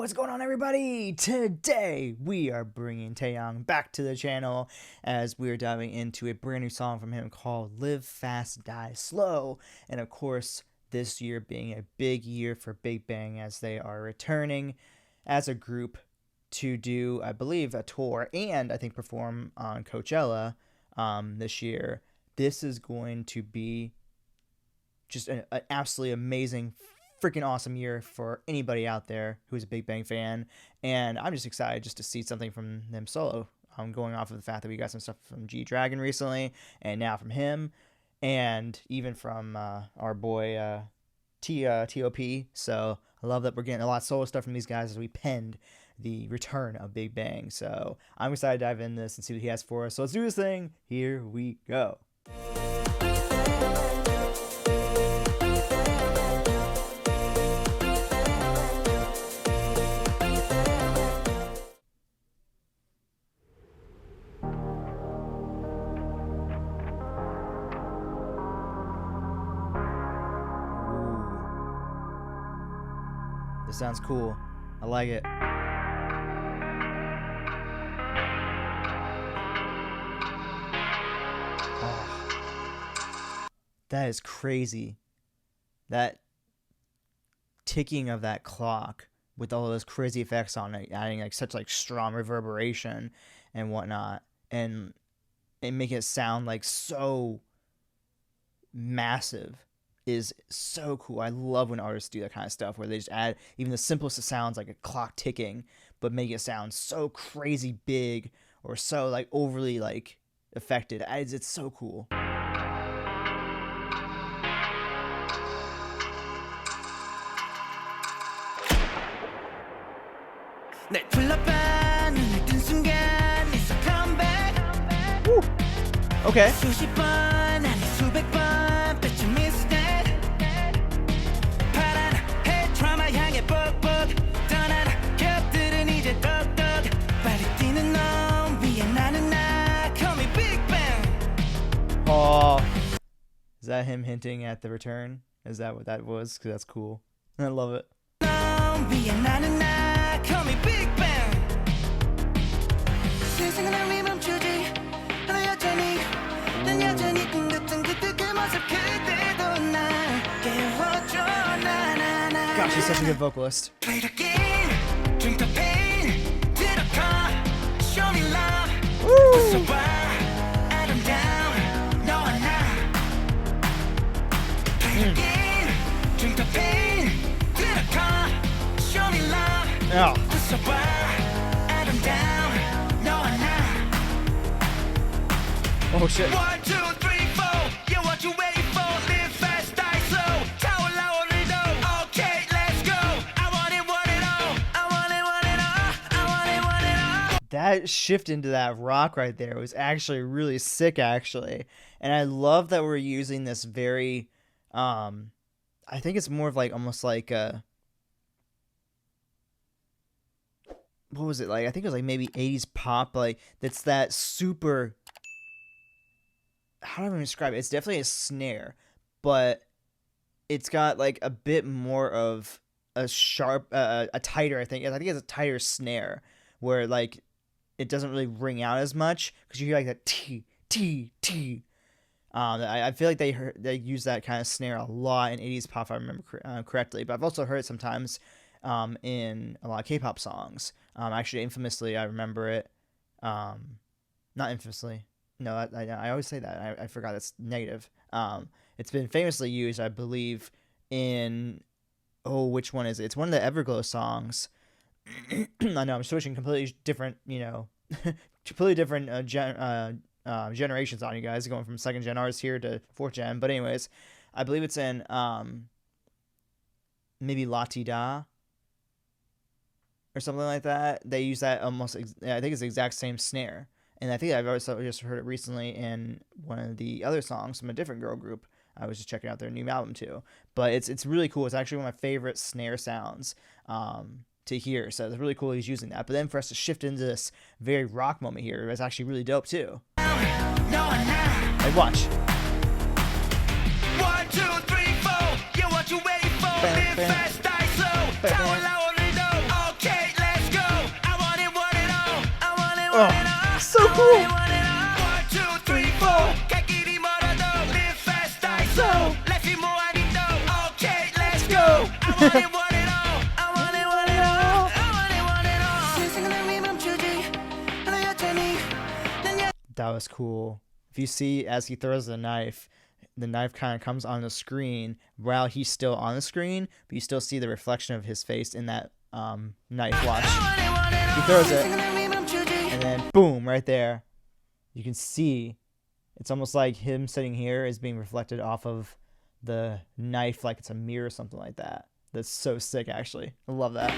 What's going on, everybody? Today we are bringing Taeyang back to the channel as we are diving into a brand new song from him called Live Fast Die Slow. And of course, this year being a big year for Big Bang as they are returning as a group to do, I believe, a tour and I think perform on Coachella this year. This is going to be just an absolutely amazing, freaking awesome year for anybody out there who's a Big Bang fan, and I'm just excited just to see something from them solo. Going off of the fact that we got some stuff from G Dragon recently, and now from him, and even from our boy TOP. So I love that we're getting a lot of solo stuff from these guys as we penned the return of Big Bang. So I'm excited to dive in this and see what he has for us. So let's do this thing. Here we go. This sounds cool. I like it. Oh, that is crazy. That ticking of that clock with all those crazy effects on it, adding like such like strong reverberation and whatnot, and making it sound like so massive is so cool. I love when artists do that kind of stuff where they just add even the simplest of sounds like a clock ticking, but make it sound so crazy big or so like overly like affected. It's so cool. Woo. Okay. Oh, is that him hinting at the return? Is that what that was? Because that's cool. I love it. Gosh, she's such a good vocalist. Woo! Oh. Oh shit. 1, 2, 3, 4. Yeah, what you waiting for? Live fast, die slow. Tower low, no. Okay, let's go. I want it all. I want it all. I want it all. That shift into that rock right there was actually really sick, actually. And I love that we're using this very I think it's more of like almost like a, what was it like? I think it was like maybe 80s pop, like that's that super, how do I even describe it? It's definitely a snare, but it's got like a bit more of a sharp, a tighter, I think it's a tighter snare where like it doesn't really ring out as much because you hear like that T, T, T. I feel like they use that kind of snare a lot in 80s pop, if I remember correctly. But I've also heard it sometimes in a lot of K-pop songs. Actually, infamously, I remember it. Not infamously. No, I always say that. I forgot that's negative. It's been famously used, I believe, in... Oh, which one is it? It's one of the Everglow songs. I know, I'm switching completely different, completely different generations on you guys, going from 2nd gen artists here to 4th gen. But anyways, I believe it's in maybe La Ti Da or something like that. They use that almost, I think it's the exact same snare. And I think I've also just heard it recently in one of the other songs from a different girl group. I was just checking out their new album too. But it's really cool. It's actually one of my favorite snare sounds to hear. So it's really cool he's using that. But then for us to shift into this very rock moment here, it's actually really dope too. Hey, watch. 1, 2, 3, 4. Yeah, what you waiting for? Live fast, die slow. Tower low, no. Okay, cool. 3, 4. So let's go. That was cool. If you see as he throws the knife kind of comes on the screen while he's still on the screen, but you still see the reflection of his face in that knife. Watch. He throws it, and then boom, right there. You can see it's almost like him sitting here is being reflected off of the knife, like it's a mirror or something like that. That's so sick, actually. I love that.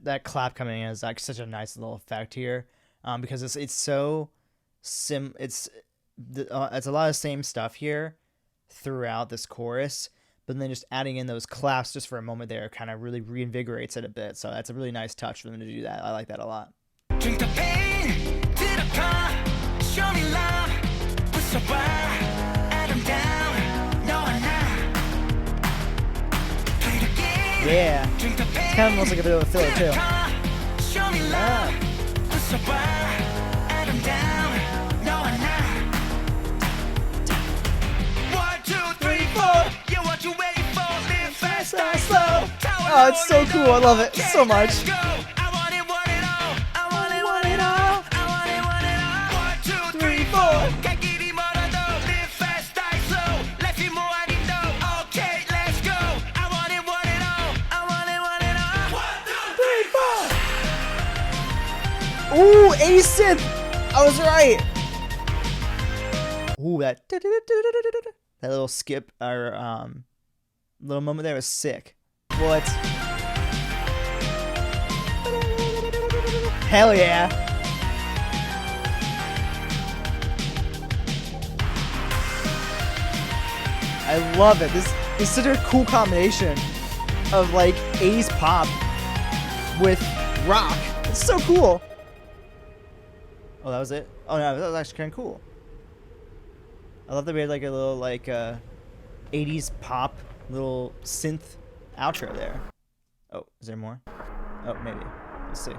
That clap coming in is like such a nice little effect here, because it's so it's a lot of the same stuff here throughout this chorus, but then just adding in those claps just for a moment there kind of really reinvigorates it a bit. So that's a really nice touch for them to do that. I like that a lot. Drink the pain to the car, show me love, push the bar, Adam down, no one now. Play the game. Yeah, it's kind of almost like a bit of a filler too. Show me love, push the bar, Adam down, no one now. 1, 2, 3, 4. Yeah, what you waiting for? Live fast, die slow. Oh, it's so cool. I love it so much. Ooh, 80 synth! I was right! Ooh, that little skip or little moment there was sick. What? Hell yeah! I love it. This is such a cool combination of like 80s pop with rock. It's so cool. Oh, that was it? Oh no, that was actually kind of cool. I love that we had like a little like 80s pop little synth outro there. Oh, is there more? Oh, maybe. Let's see.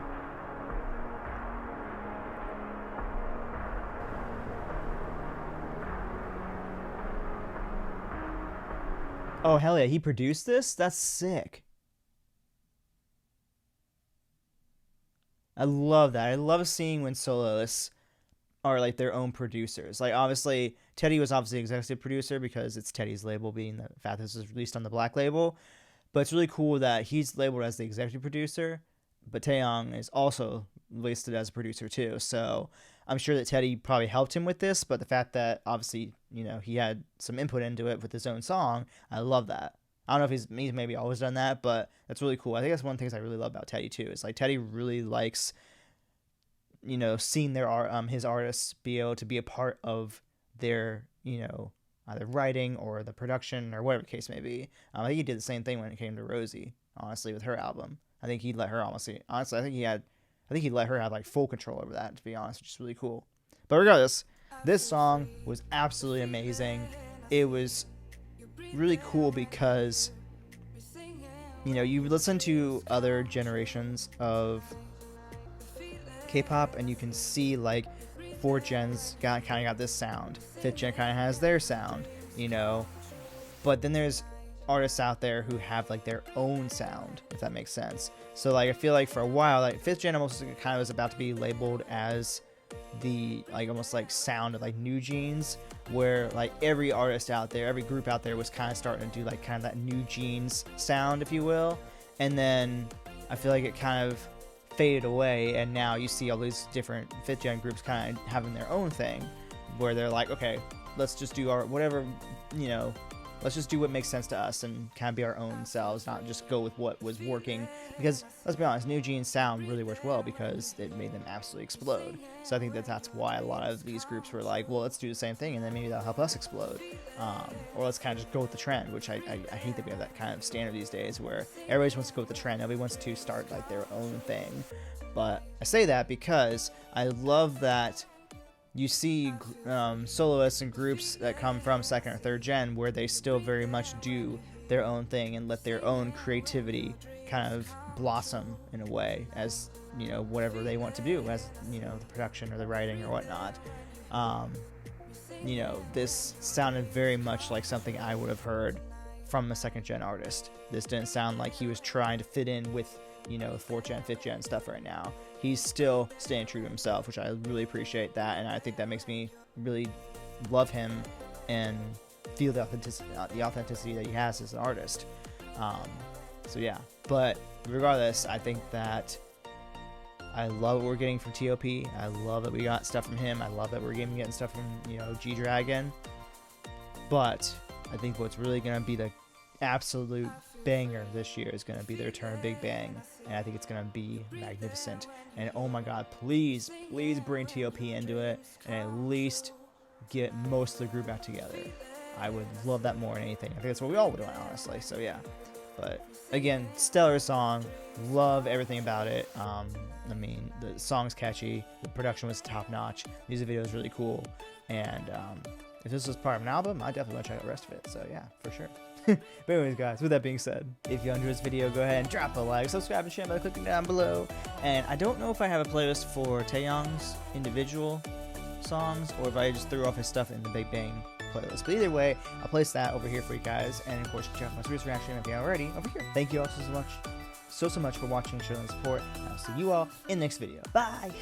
Oh, hell yeah, he produced this? That's sick. I love that. I love seeing when soloists are like their own producers. Like obviously Teddy was obviously executive producer because it's Teddy's label, being the fact this was released on the Black label. But it's really cool that he's labeled as the executive producer, but Taeyang is also listed as a producer too. So I'm sure that Teddy probably helped him with this, but the fact that obviously, you know, he had some input into it with his own song, I love that. I don't know if he's maybe always done that, but that's really cool. I think that's one of the things I really love about Teddy too. Is like Teddy really likes, you know, seeing their his artists be able to be a part of their, you know, either writing or the production or whatever the case may be. I think he did the same thing when it came to Rosie. Honestly, with her album, I think he let her honestly, I think he let her have like full control over that. To be honest, which is really cool. But regardless, this song was absolutely amazing. It was really cool because, you know, you listen to other generations of K-pop and you can see like 4th gen's kind of got this sound, 5th gen kind of has their sound, you know, but then there's artists out there who have like their own sound, if that makes sense. So like I feel like for a while, like 5th gen almost kind of was about to be labeled as the like almost like sound of like New Jeans, where like every artist out there, every group out there was kind of starting to do like kind of that New Jeans sound, if you will. And then I feel like it kind of faded away, and now you see all these different 5th gen groups kind of having their own thing, where they're like, okay, let's just do our whatever, you know, let's just do what makes sense to us and kind of be our own selves, not just go with what was working. Because let's be honest, New Jeans sound really worked well because it made them absolutely explode. So I think that's why a lot of these groups were like, well, let's do the same thing and then maybe that'll help us explode. Or let's kind of just go with the trend, which I hate that we have that kind of standard these days where everybody just wants to go with the trend. Nobody wants to start like their own thing. But I say that because I love that you see soloists and groups that come from second or third gen where they still very much do their own thing and let their own creativity kind of blossom in a way as, you know, whatever they want to do, as, you know, the production or the writing or whatnot. You know, this sounded very much like something I would have heard from a second gen artist. This didn't sound like he was trying to fit in with, you know, 4th gen, 5th gen stuff right now. He's still staying true to himself, which I really appreciate that, and I think that makes me really love him and feel the authenticity that he has as an artist. So yeah, but regardless, I think that I love what we're getting from T.O.P. I love that we got stuff from him. I love that we're getting stuff from, you know, G-Dragon. But I think what's really going to be the absolute banger this year is going to be the return of Big Bang, and I think it's going to be magnificent. And oh my god, please bring T.O.P. into it and at least get most of the group back together. I would love that more than anything. I think that's what we all would want, honestly. So yeah, but again, stellar song, love everything about it. I mean, the song's catchy, the production was top notch, music video is really cool, and if this was part of an album, I definitely want to check out the rest of it. So yeah, for sure. But anyways, guys, with that being said, if you enjoyed this video, go ahead and drop a like, subscribe and share by clicking down below. And I don't know if I have a playlist for Taeyang's individual songs or if I just threw off his stuff in the Big Bang playlist. But either way, I'll place that over here for you guys. And of course, check out my serious reaction if you haven't already over here. Thank you all so much for watching and showing the support. And I'll see you all in the next video. Bye!